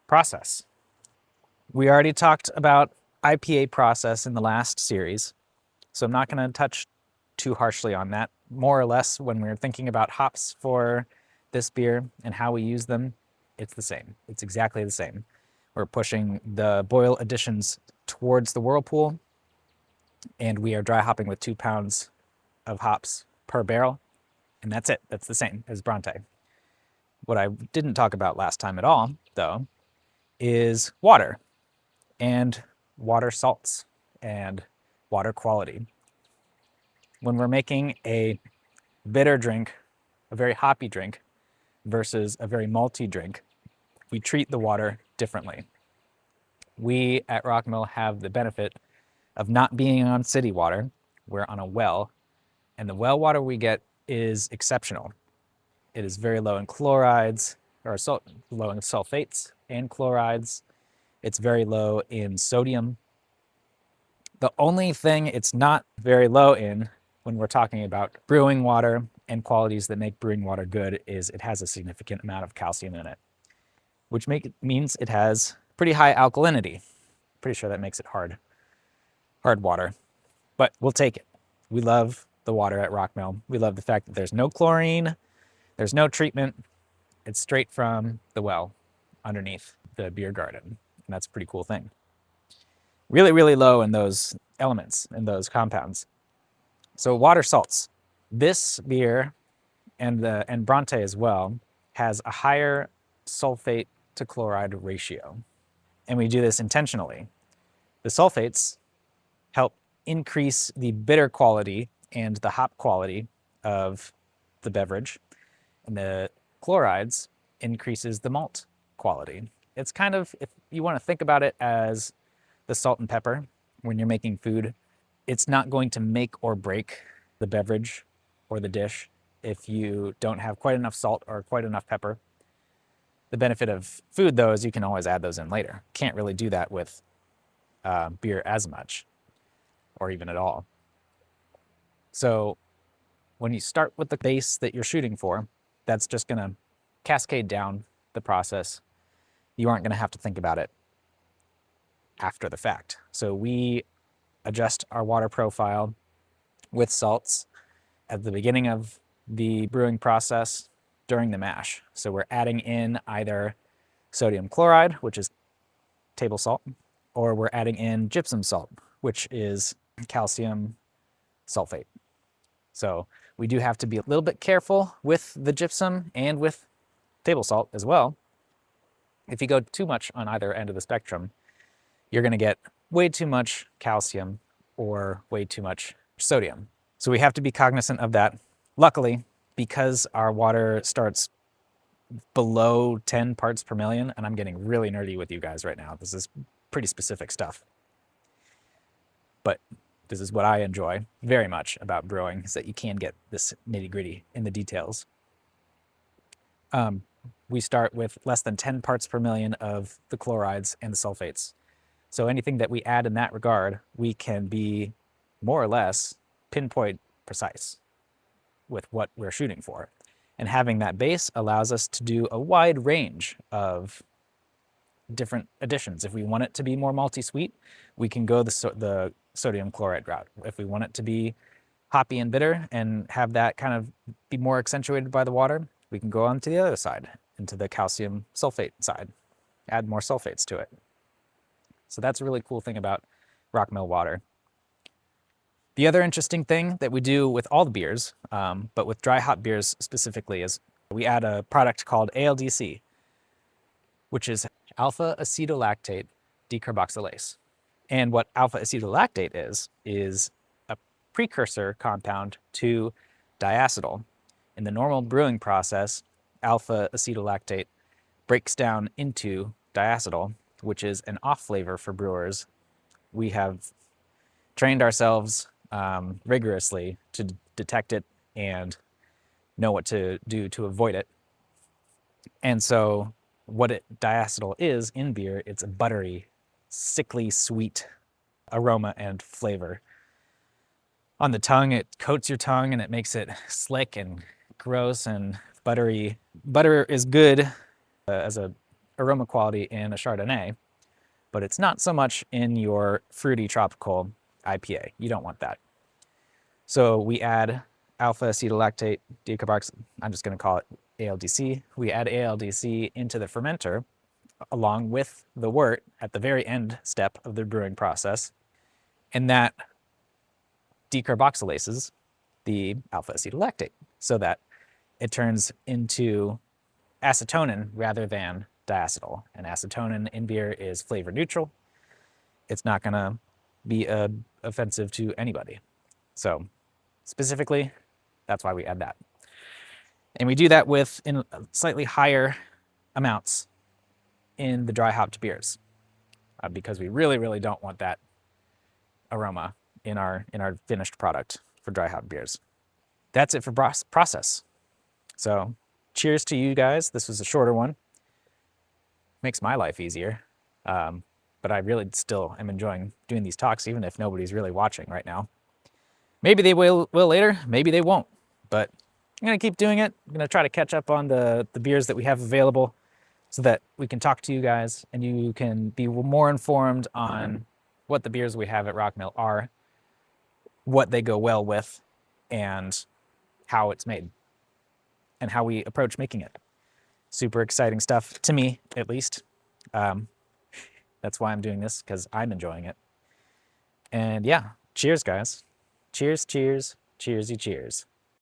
process. We already talked about IPA process in the last series, so I'm not going to touch too harshly on that. More or less, when we're thinking about hops for this beer and how we use them, it's the same. It's exactly the same. We're pushing the boil additions towards the whirlpool, and we are dry hopping with 2 pounds of hops per barrel, and that's it. That's the same as Bronte. What I didn't talk about last time at all, though, is water and water salts and water quality. When we're making a bitter drink, a very hoppy drink, versus a very malty drink, we treat the water differently. We at Rockmill have the benefit of not being on city water. We're on a well, and the well water we get is exceptional. It is very low in chlorides, or low in sulfates and chlorides. It's very low in sodium. The only thing it's not very low in when we're talking about brewing water and qualities that make brewing water good is it has a significant amount of calcium in it, which means it has pretty high alkalinity. Pretty sure that makes it hard water, but we'll take it. We love the water at Rockmill. We love the fact that there's no chlorine, there's no treatment. It's straight from the well underneath the beer garden, and that's a pretty cool thing. Really, really low in those elements, in those compounds. So water salts. This beer and Bronte as well has a higher sulfate to chloride ratio, and we do this intentionally. The sulfates help increase the bitter quality and the hop quality of the beverage, and the chlorides increases the malt quality. It's kind of, if you want to think about it as the salt and pepper when you're making food, it's not going to make or break the beverage or the dish if you don't have quite enough salt or quite enough pepper. The benefit of food, though, is you can always add those in later. Can't really do that with beer as much, or even at all. So when you start with the base that you're shooting for, that's just going to cascade down the process. You aren't going to have to think about it after the fact. So we adjust our water profile with salts at the beginning of the brewing process during the mash. So we're adding in either sodium chloride, which is table salt, or we're adding in gypsum salt, which is calcium sulfate. So we do have to be a little bit careful with the gypsum and with table salt as well. If you go too much on either end of the spectrum, you're going to get way too much calcium or way too much sodium. So we have to be cognizant of that. Luckily, because our water starts below 10 parts per million, and I'm getting really nerdy with you guys right now. This is pretty specific stuff. But this is what I enjoy very much about brewing, is that you can get this nitty-gritty in the details. We start with less than 10 parts per million of the chlorides and the sulfates. So anything that we add in that regard, we can be more or less pinpoint precise with what we're shooting for. And having that base allows us to do a wide range of different additions. If we want it to be more malty sweet, we can go the sodium chloride route. If we want it to be hoppy and bitter and have that kind of be more accentuated by the water, we can go on to the other side, into the calcium sulfate side, add more sulfates to it. So that's a really cool thing about Rockmill water. The other interesting thing that we do with all the beers, but with dry hop beers specifically, is we add a product called ALDC, which is alpha acetolactate decarboxylase. And what alpha acetolactate is a precursor compound to diacetyl. In the normal brewing process, alpha acetolactate breaks down into diacetyl, which is an off flavor for brewers. We have trained ourselves rigorously to detect it and know what to do to avoid it. And so what diacetyl is in beer, it's a buttery, sickly sweet aroma and flavor. On the tongue, it coats your tongue and it makes it slick and gross and buttery. Butter is good as a aroma quality in a Chardonnay, but it's not so much in your fruity tropical IPA. You don't want that. So we add alpha acetolactate decarboxylate, I'm just going to call it ALDC. We add ALDC into the fermenter along with the wort at the very end step of the brewing process, and that decarboxylases the alpha acetolactate so that it turns into acetonin rather than diacetyl. And acetonin in beer is flavor neutral. It's not going to be offensive to anybody. So specifically, that's why we add that. And we do that with in slightly higher amounts in the dry hopped beers because we really don't want that aroma in our finished product for dry hopped beers. That's it for process. So cheers to you guys. This was a shorter one. Makes my life easier. But I really still am enjoying doing these talks, even if nobody's really watching right now. Maybe they will later, maybe they won't. But I'm going to keep doing it. I'm going to try to catch up on the beers that we have available so that we can talk to you guys and you can be more informed on what the beers we have at Rockmill are, what they go well with, and how it's made, and how we approach making it. Super exciting stuff, to me at least. That's why I'm doing this, because I'm enjoying it. And yeah, cheers, guys. Cheers, cheers, cheersy cheers.